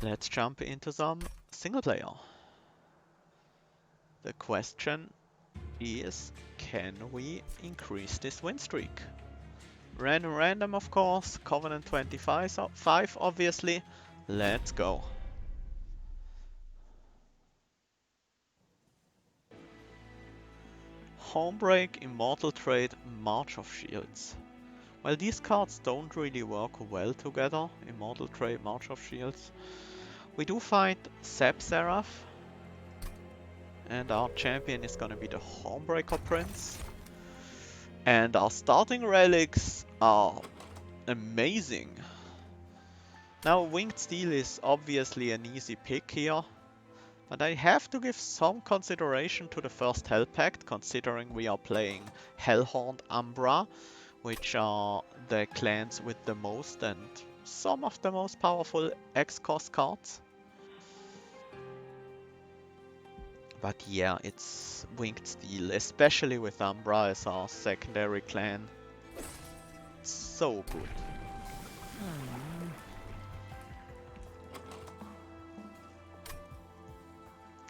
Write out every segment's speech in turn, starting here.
Let's jump into some single player. The question is, can we increase this win streak? Random of course, Covenant 25 obviously. Let's go. Homebreak, Immortal Trade, March of Shields. Well, these cards don't really work well together, Immortal Trade, March of Shields. We do find Seb Seraph, and our champion is gonna be the Homebreaker Prince. And our starting relics are amazing. Now, Winged Steel is obviously an easy pick here, but I have to give some consideration to the first Hell Pact, considering we are playing Hellhorned Umbra, which are the clans with the most and some of the most powerful X-Cost cards. But yeah, it's Winged Steel, especially with Umbra as our secondary clan. It's so good.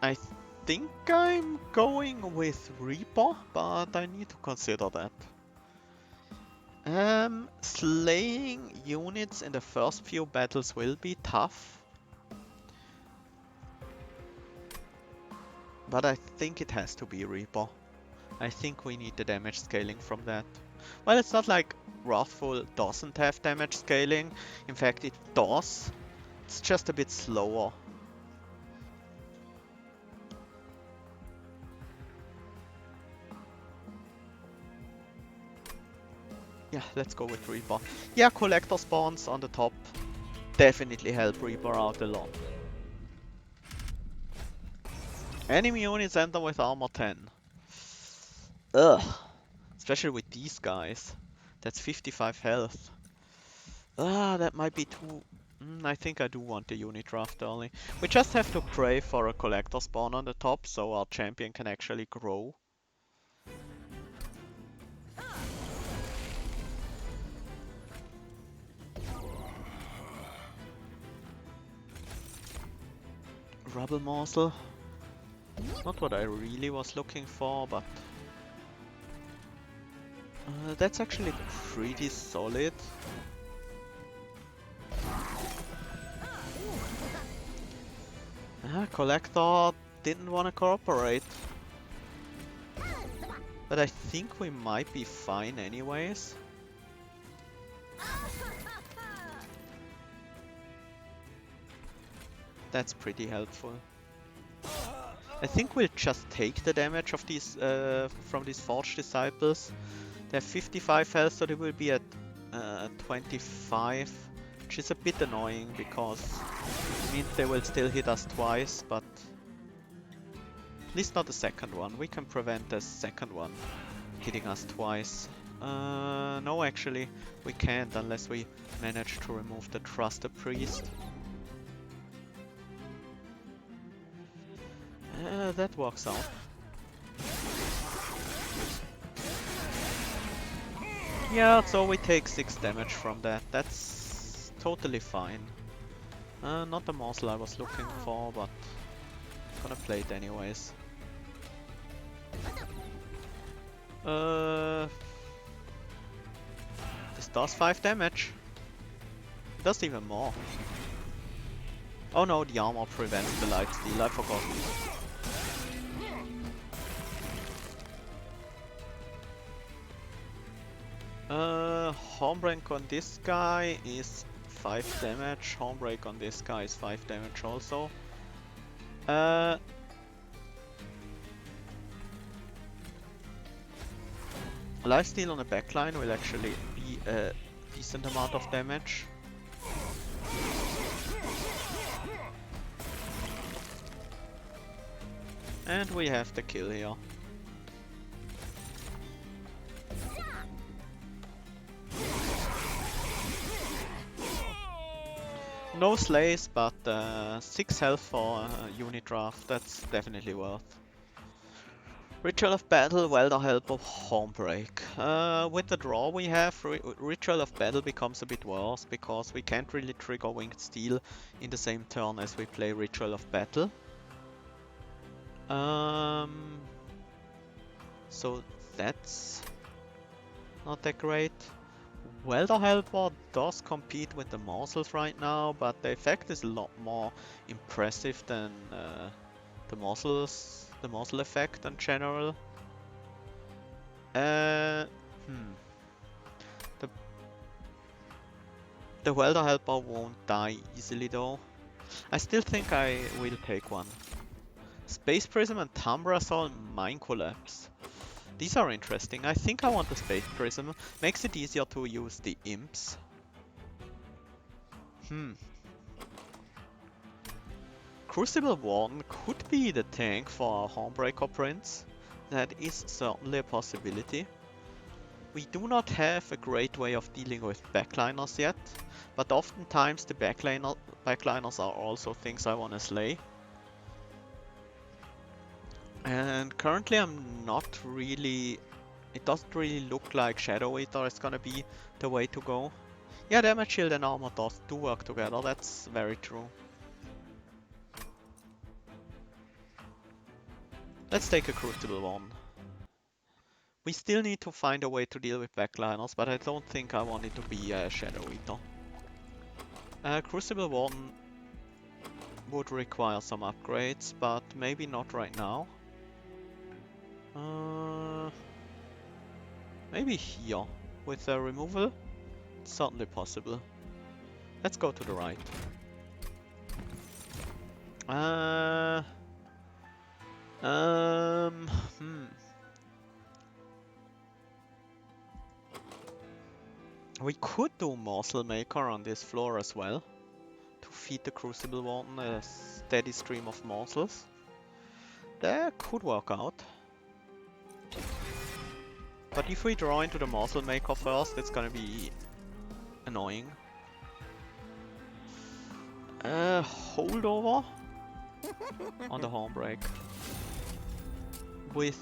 I think I'm going with Reaper, but I need to consider that. Slaying units in the first few battles will be tough, but I think it has to be Reaper. I think we need the damage scaling from that. Well, it's not like Wrathful doesn't have damage scaling. In fact, it does. It's just a bit slower. Yeah, let's go with Reaper. Yeah, Collector spawns on the top definitely help Reaper out a lot. Enemy units enter with armor 10. Ugh. Especially with these guys. That's 55 health. Ah, that might be too... I think I do want the unit draft early. We just have to pray for a collector spawn on the top so our champion can actually grow. Rubble morsel. Not what I really was looking for, but... that's actually pretty solid. Collector didn't want to cooperate. But I think we might be fine anyways. That's pretty helpful. I think we'll just take the damage of these from these Forged Disciples. They have 55 health, so they will be at 25, which is a bit annoying because it means they will still hit us twice, but at least not the second one. We can prevent the second one hitting us twice. No, actually, we can't unless we manage to remove the Trusted Priest. That works out. Yeah, so we take 6 damage from that. That's totally fine. Not the morsel I was looking for, but I'm gonna play it anyways. This does 5 damage. It does even more. Oh no, the armor prevents the light steal, I forgot. Homebreak on this guy is 5 damage. Homebreak on this guy is 5 damage also. Lifesteal on the backline will actually be a decent amount of damage. And we have the kill here. No slays, but 6 health for a unit draft, that's definitely worth. Ritual of Battle, Welder Help of Homebreak. With the draw we have, Ritual of Battle becomes a bit worse because we can't really trigger Winged Steel in the same turn as we play Ritual of Battle. So that's not that great. Welder Helper does compete with the Morsels right now, but the effect is a lot more impressive than the Morsel effect in general. The the Welder Helper won't die easily though. I still think I will take one. Space Prism and Tambrasol and Mine Collapse. These are interesting. I think I want the Space Prism. Makes it easier to use the Imps. Crucible Warden could be the tank for our Hornbreaker Prince. That is certainly a possibility. We do not have a great way of dealing with backliners yet, but oftentimes the backliners are also things I want to slay. And currently I'm not really... It doesn't really look like Shadow Eater is gonna be the way to go. Yeah, damage shield and armor do work together, that's very true. Let's take a Crucible one. We still need to find a way to deal with backliners, but I don't think I want it to be a Shadow Eater. Crucible 1 would require some upgrades, but maybe not right now. Maybe here. With a removal? It's certainly possible. Let's go to the right. We could do Morselmaker on this floor as well, to feed the Crucible Warden a steady stream of morsels. That could work out. But if we draw into the Morselmaker first, it's gonna be annoying. Holdover on the Hornbreak with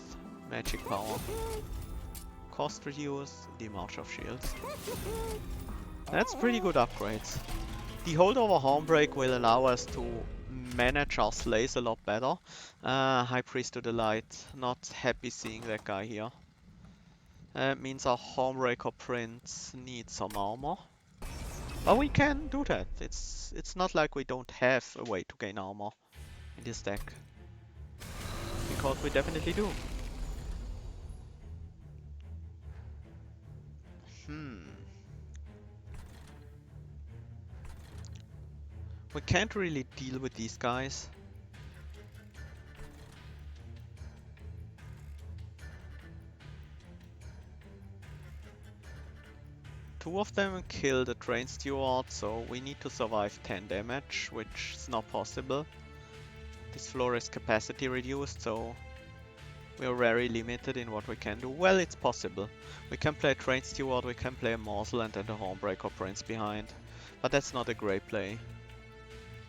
magic power. Cost reduce, the March of Shields. That's pretty good upgrades. The Holdover Hornbreak will allow us to manage our slays a lot better. High Priest to the Light, not happy seeing that guy here. That means our Hornbreaker Prince needs some armor. But we can do that. It's not like we don't have a way to gain armor in this deck. Because we definitely do. We can't really deal with these guys. Two of them kill the Train Steward, so we need to survive 10 damage, which is not possible. This floor is capacity reduced, so we are very limited in what we can do. Well, it's possible. We can play Train Steward, we can play a Morsel and then the Hornbreaker Prince behind. But that's not a great play.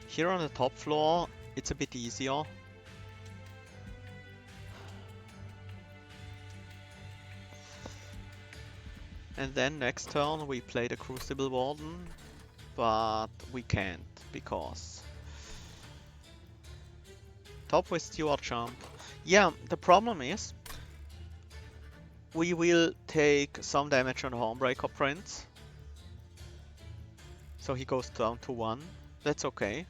Here on the top floor, it's a bit easier. And then next turn we play the Crucible Warden, but we can't because top with Steward Jump. Yeah, the problem is we will take some damage on the Hornbreaker Prince. So he goes down to 1. That's okay.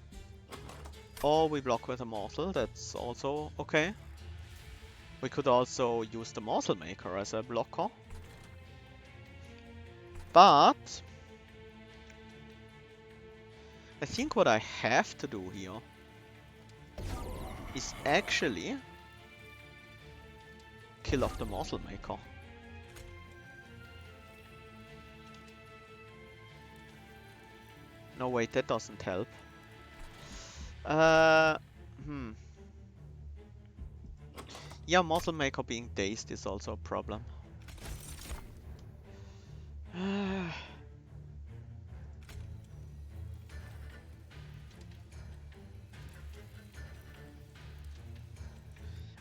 Or we block with a Morsel. That's also okay. We could also use the Morselmaker as a blocker. But I think what I have to do here is actually kill off the Morselmaker. No, wait, that doesn't help. Yeah, Morselmaker being dazed is also a problem.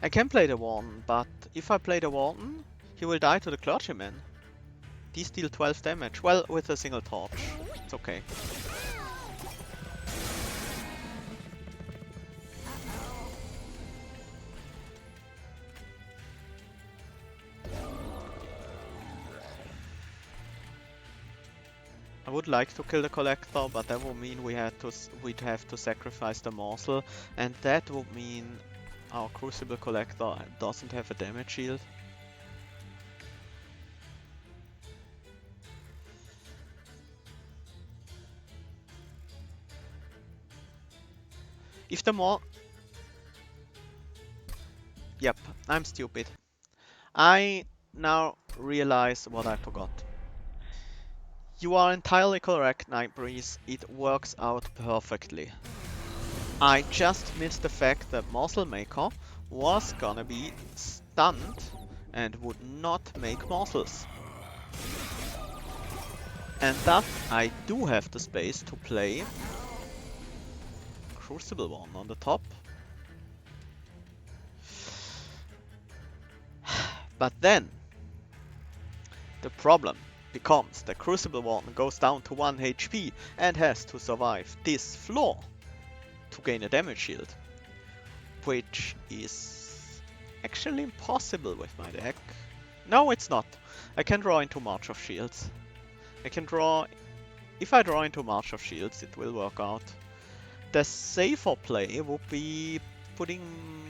I can play the Warden, but if I play the Warden, he will die to the Clergyman. These deal 12 damage. Well, with a single torch. It's okay. I would like to kill the Collector, but that would mean we'd have to sacrifice the Morsel, and that would mean our Crucible Collector doesn't have a damage shield. If the more... Yep, I'm stupid. I now realize what I forgot. You are entirely correct, Nightbreeze. It works out perfectly. I just missed the fact that Morselmaker was gonna be stunned and would not make morsels. And thus I do have the space to play Crucible one on the top. But then the problem becomes the Crucible one goes down to 1 HP and has to survive this floor to gain a damage shield, which is actually impossible with my deck. No, it's not. I can draw into March of Shields. I can draw... If I draw into March of Shields, it will work out. The safer play would be putting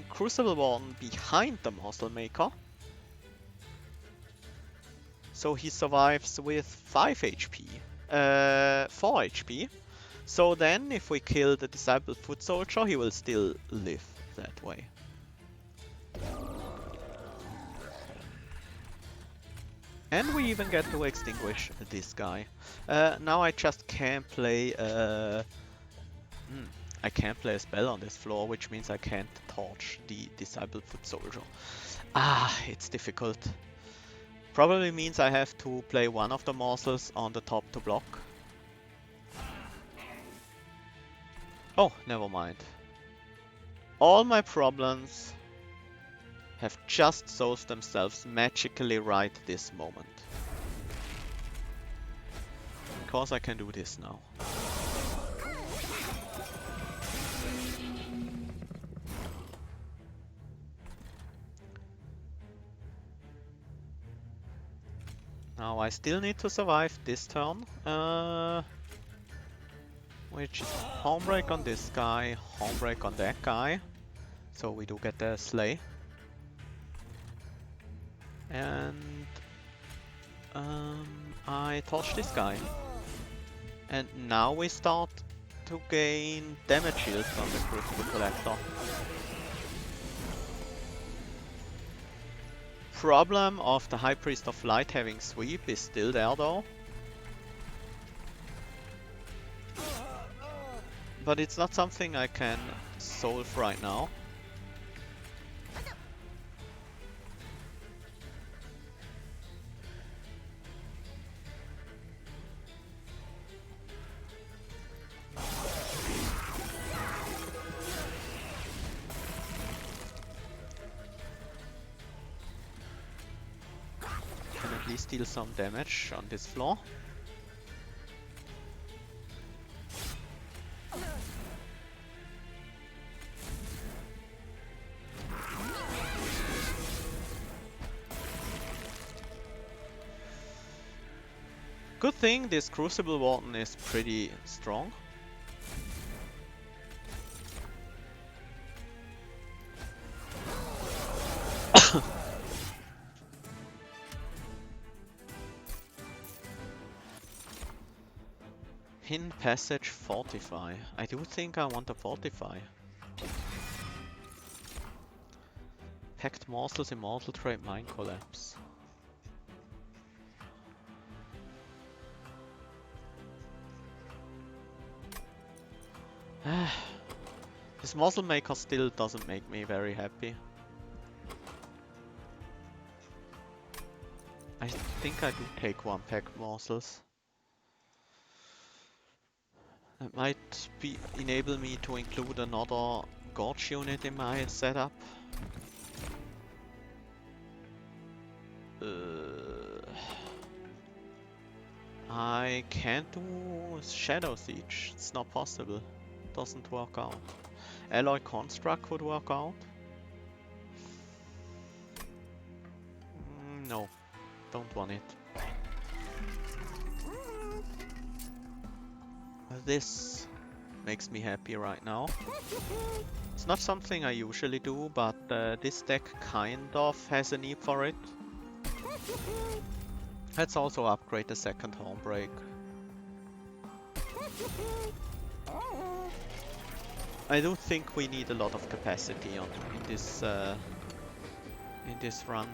Crucible Warden behind the Morselmaker, so he survives with 5 HP, 4 HP. So then, if we kill the Disciple Foot Soldier, he will still live that way. And we even get to extinguish this guy. Now I just can't play I can't play a spell on this floor, which means I can't torch the Disciple Foot Soldier. It's difficult. Probably means I have to play one of the morsels on the top to block. Oh, never mind. All my problems have just solved themselves magically right this moment. Because I can do this now. Now I still need to survive this turn, which is Homebreak on this guy, Homebreak on that guy, so we do get the Slay. And I torch this guy. And now we start to gain damage shields on the Crucible Collector. Problem of the High Priest of Light having sweep is still there though. But it's not something I can solve right now. Can at least deal some damage on this floor. Good thing this Crucible Warden is pretty strong. Hidden Passage Fortify. I do think I want to fortify. Packed Morsels, Immortal Trade, Mine Collapse. This Morselmaker still doesn't make me very happy. I think I do take one packed morsels. That might enable me to include another Gorge unit in my setup. I can't do Shadow Siege. It's not possible. Doesn't work out. Alloy Construct could work out. No, don't want it. This makes me happy right now. It's not something I usually do, but this deck kind of has a need for it. Let's also upgrade the second Hornbreak. I do think we need a lot of capacity in this run.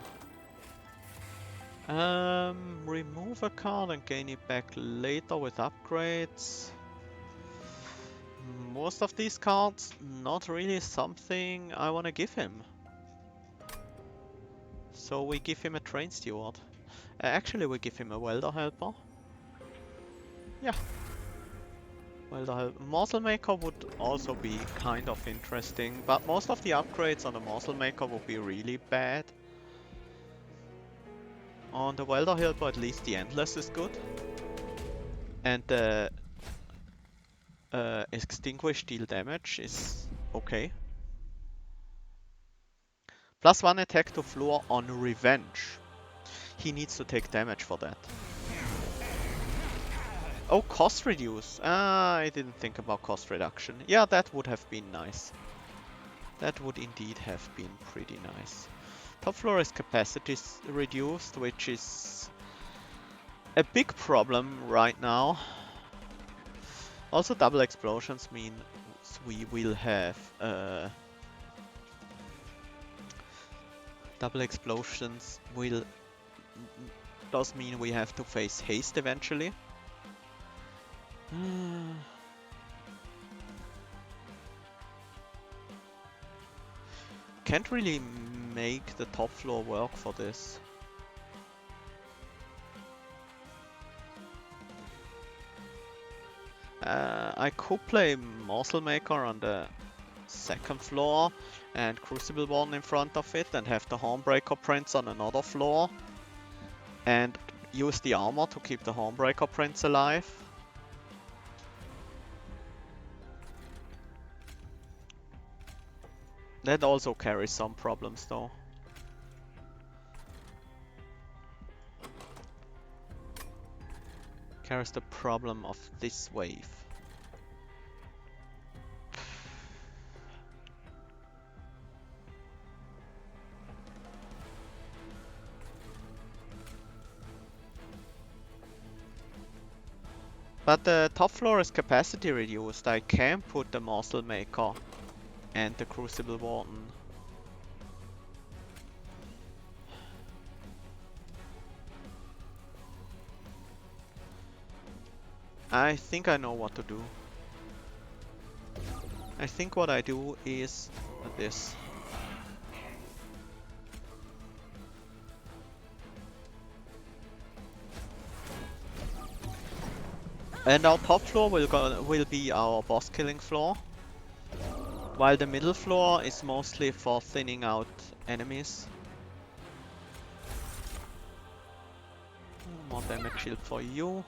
Remove a card and gain it back later with upgrades. Most of these cards, not really something I want to give him. So we give him a Train Steward. Actually, we give him a Welder Helper. Yeah. Welder Helper. Morselmaker would also be kind of interesting, but most of the upgrades on the Morselmaker would be really bad. On the Welder Helper, at least the Endless is good. And the Extinguish deal damage is okay. +1 attack to floor on Revenge. He needs to take damage for that. Oh, cost reduce. I didn't think about cost reduction. Yeah, that would have been nice. That would indeed have been pretty nice. Top floor is capacity reduced, which is a big problem right now. Also, double explosions mean we will have double explosions does mean we have to face haste eventually. Can't really make the top floor work for this. I could play Morselmaker on the second floor and Crucible Warden in front of it and have the Hornbreaker Prince on another floor and use the armor to keep the Hornbreaker Prince alive. That also carries some problems though. Carries the problem of this wave. But the top floor is capacity reduced. I can put the Morselmaker and the Crucible Warden. I think I know what to do. I think what I do is this. And our top floor will be our boss killing floor, while the middle floor is mostly for thinning out enemies. More damage shield for you.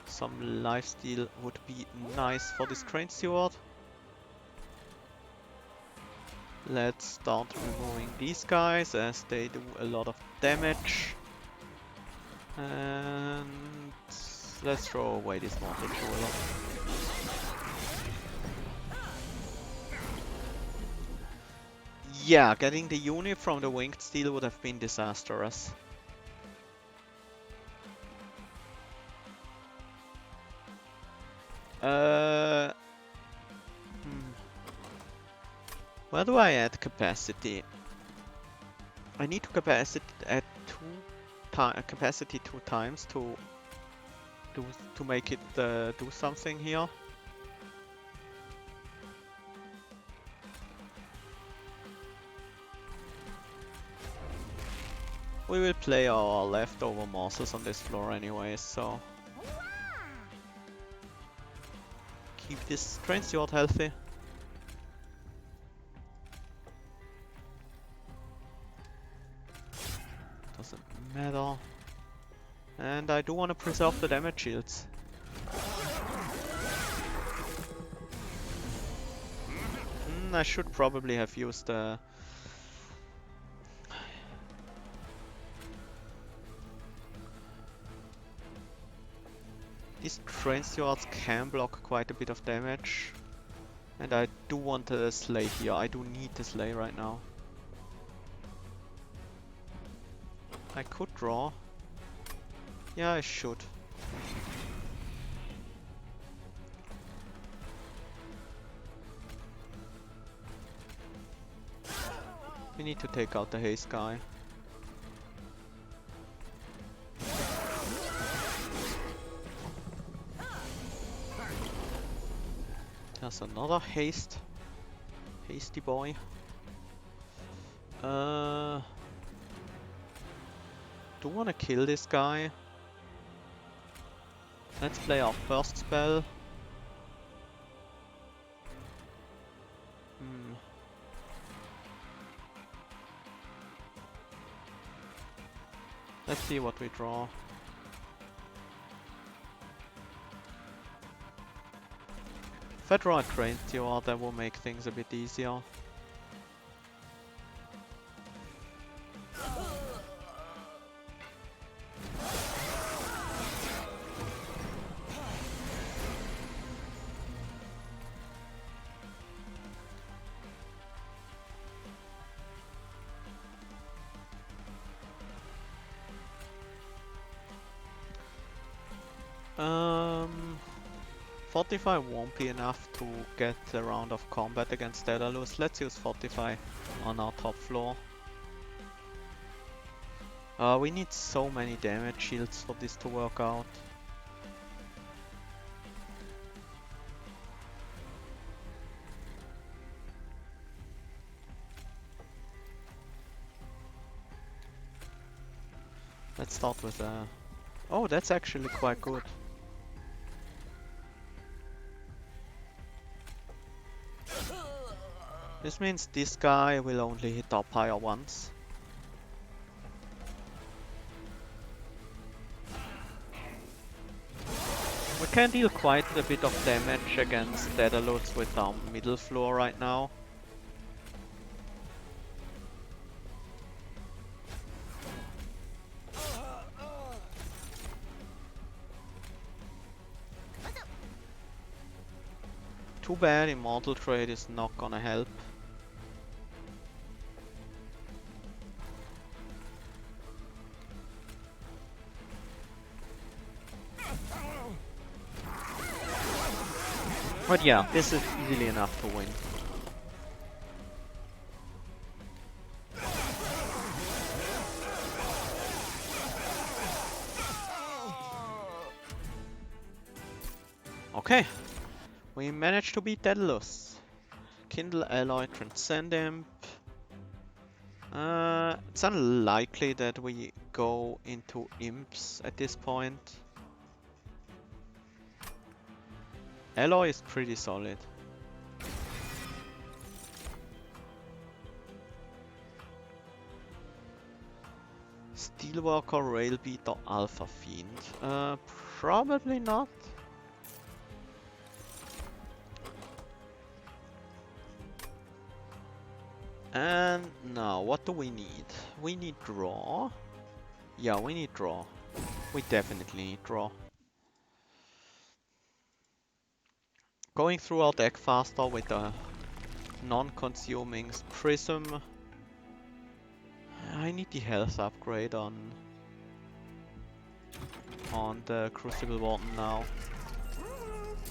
Some lifesteal would be nice for this Train Steward. Let's start removing these guys as they do a lot of damage. And let's throw away this mortal jeweler. Yeah, getting the unit from the winged steel would have been disastrous. Where do I add capacity? I need to add capacity 2 times to make it do something here. We will play our leftover morsels on this floor anyway, so keep this Train Steward healthy. Doesn't matter. And I do want to preserve the damage shields. I should probably have used the... These train stewards can block quite a bit of damage. And I do want a sleigh here. I do need the sleigh right now. I could draw. Yeah, I should. We need to take out the haze guy. There's another haste. Hasty boy. Do want to kill this guy. Let's play our first spell. Let's see what we draw. If I draw a train steward, that will make things a bit easier. Fortify won't be enough to get a round of combat against Daedalus. Let's use Fortify on our top floor. We need so many damage shields for this to work out. Let's start with oh, that's actually quite good. This means this guy will only hit up higher once. We can deal quite a bit of damage against Daedalus with our middle floor right now. Too bad Immortal Trade is not gonna help. But yeah, this is easily enough to win. Okay, we managed to beat Daedalus. Kindle Alloy, Transcend Imp. It's unlikely that we go into imps at this point. Alloy is pretty solid. Steelworker, Railbeater, Alpha Fiend. Probably not. And now, what do we need? We need draw. Yeah, we need draw. We definitely need draw. Going through our deck faster with a non-consuming prism. I need the health upgrade on the Crucible Warden now.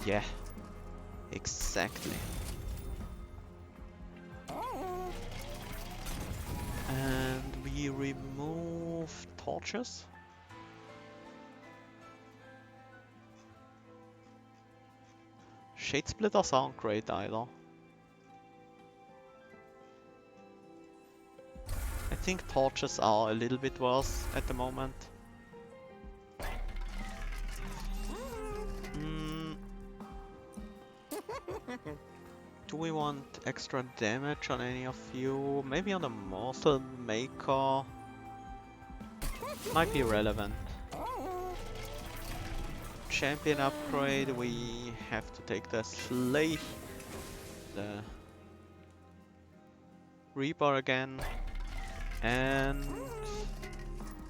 Yeah, exactly. And we remove torches. Shade Splitters aren't great either. I think torches are a little bit worse at the moment. Do we want extra damage on any of you? Maybe on the Morselmaker? Might be relevant. Champion upgrade, we have to take the the Reaper again, and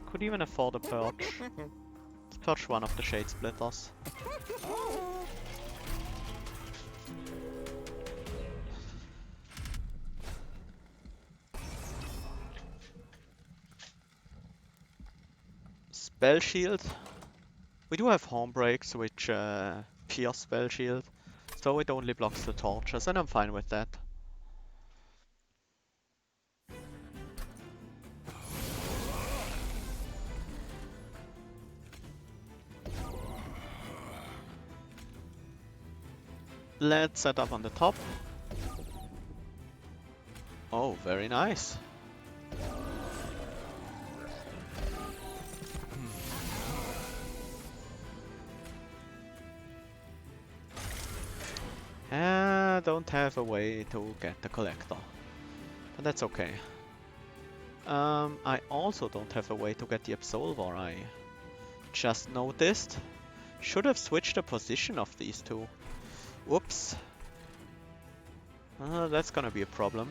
could even afford a Purge. Let's purge one of the Shade Splitters. Spell Shield. We do have Horn Breaks, which pierce Spell Shield, so it only blocks the torches, and I'm fine with that. Let's set up on the top. Oh, very nice. Don't have a way to get the collector, but that's okay. I also don't have a way to get the Absolver, I just noticed. Should have switched the position of these two. Whoops. That's gonna be a problem.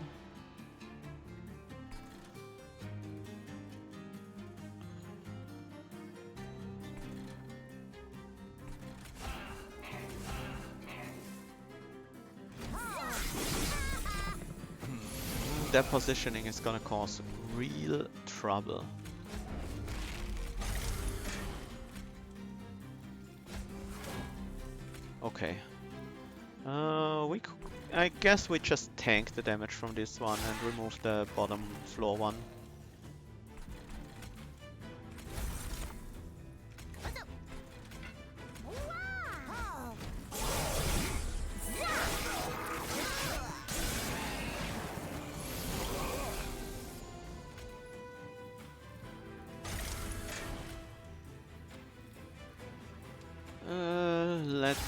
Their positioning is gonna cause real trouble. Okay. I guess we just tank the damage from this one and remove the bottom floor one. Let's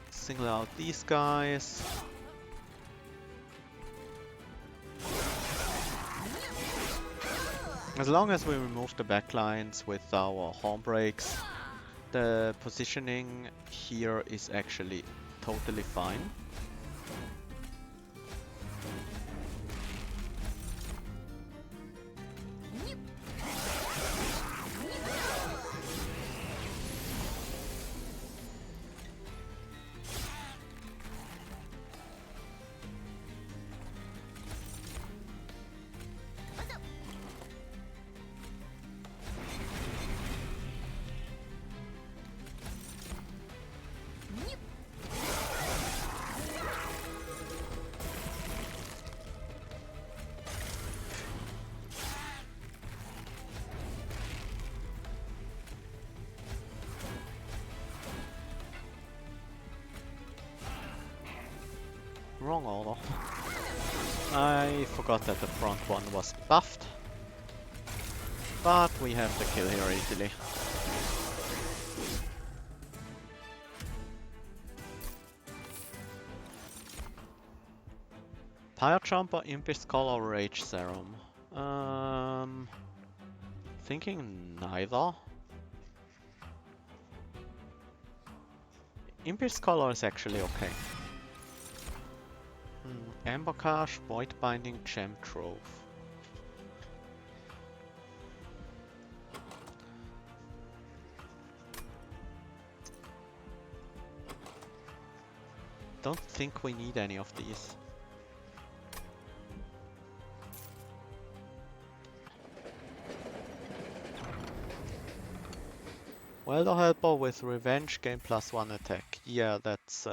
single out these guys. As long as we remove the backlines with our horn breaks, the positioning here is actually totally fine. Wrong order. I forgot that the front one was buffed. But we have the kill here easily. Pyre Jumper, Impish Skull or Rage Serum? Thinking neither. Impish Scholar is actually okay. Amber Cache, Void Binding, Gem Trove. Don't think we need any of these. Welder Helper with Revenge, gain +1 attack. Yeah, that's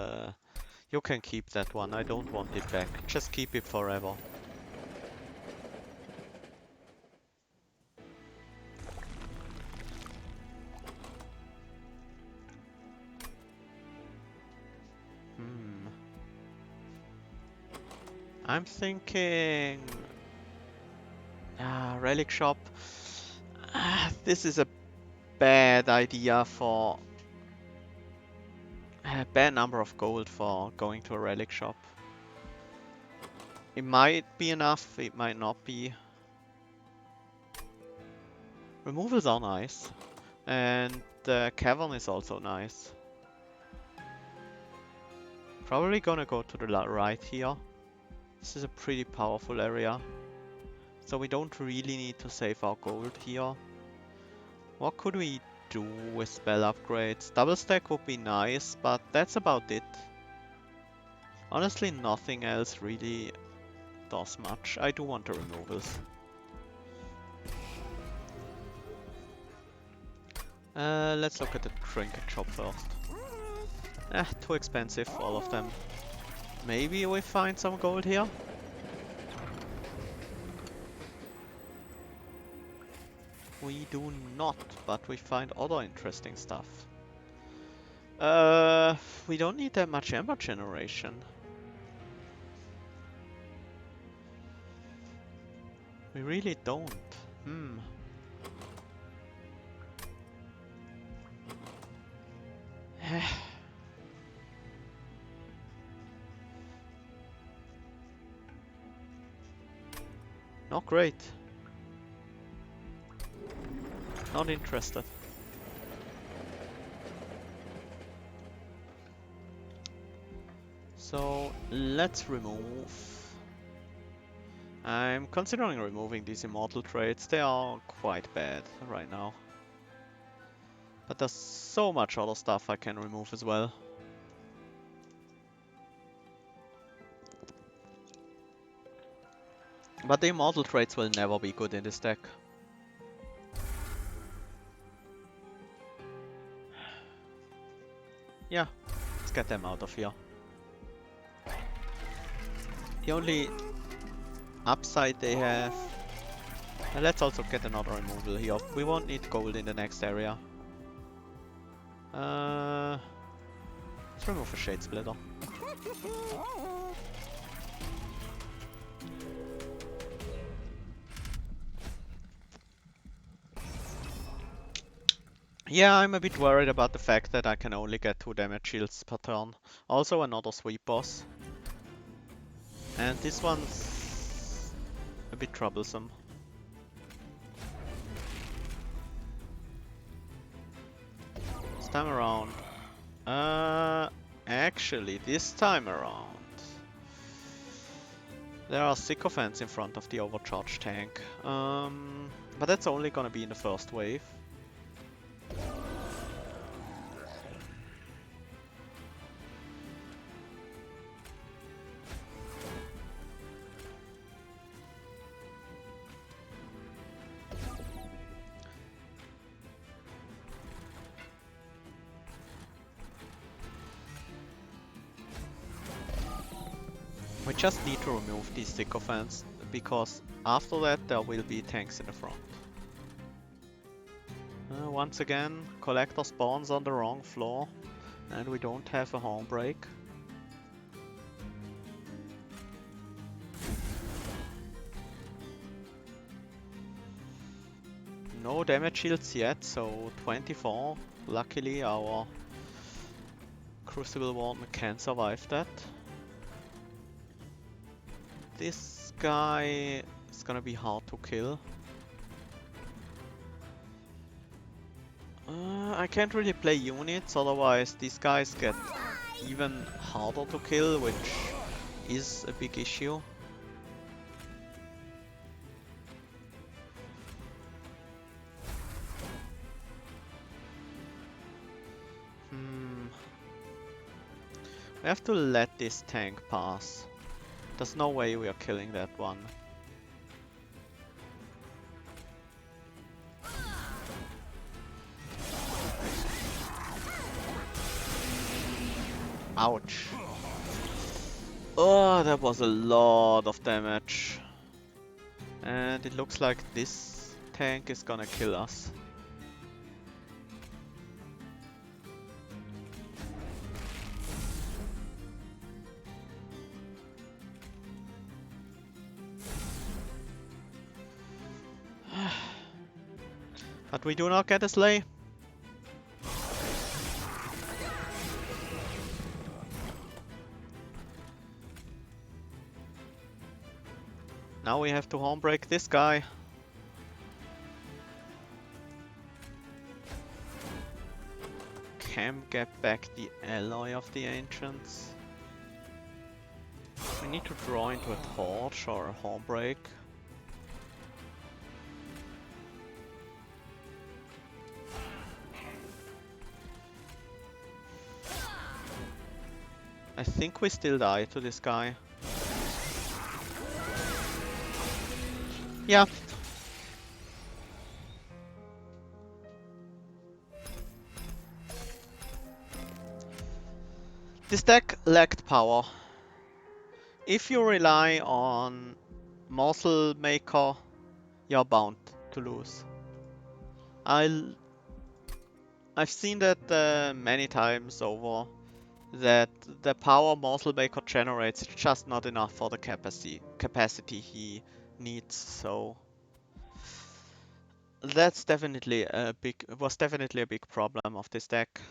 you can keep that one, I don't want it back. Just keep it forever. I'm thinking... Relic Shop. This is a bad idea for... a bad number of gold for going to a Relic Shop. It might be enough, it might not be. Removals are nice. And the cavern is also nice. Probably gonna go to the right here. This is a pretty powerful area. So we don't really need to save our gold here. What could we do with spell upgrades? Double stack would be nice, but that's about it. Honestly, nothing else really does much. I do want the removals. Let's look at the trinket shop first. Too expensive, all of them. Maybe we find some gold here? We do not, but we find other interesting stuff. We don't need that much ember generation. We really don't. Not great. Not interested. So let's remove. I'm considering removing these immortal traits. They are quite bad right now. But there's so much other stuff I can remove as well. But the immortal traits will never be good in this deck. Yeah, let's get them out of here. The only upside they have... And let's also get another removal here. We won't need gold in the next area. Let's remove a Shade Splitter. Yeah, I'm a bit worried about the fact that I can only get 2 damage shields per turn. Also another sweep boss. And this one's a bit troublesome. This time around... actually, this time around... There are sycophants in front of the overcharged tank. But that's only gonna be in the first wave. We just need to remove these sycophants, because after that there will be tanks in the front. Once again, collector spawns on the wrong floor, and we don't have a home break. No damage shields yet, so 24. Luckily our Crucible Warden can survive that. This guy is gonna be hard to kill. I can't really play units, otherwise these guys get even harder to kill, which is a big issue. We have to let this tank pass. There's no way we are killing that one. Ouch. Oh, that was a lot of damage. And it looks like this tank is gonna kill us. But we do not get a slay. Now we have to home break this guy. can get back the Alloy of the Ancients. We need to draw into a Torch or a Hornbreak. I think we still die to this guy. Yeah. This deck lacked power. If you rely on Morselmaker, you're bound to lose. I've seen that many times over, that the power Morselmaker generates is just not enough for the capacity he needs, so that's definitely a big problem of this deck.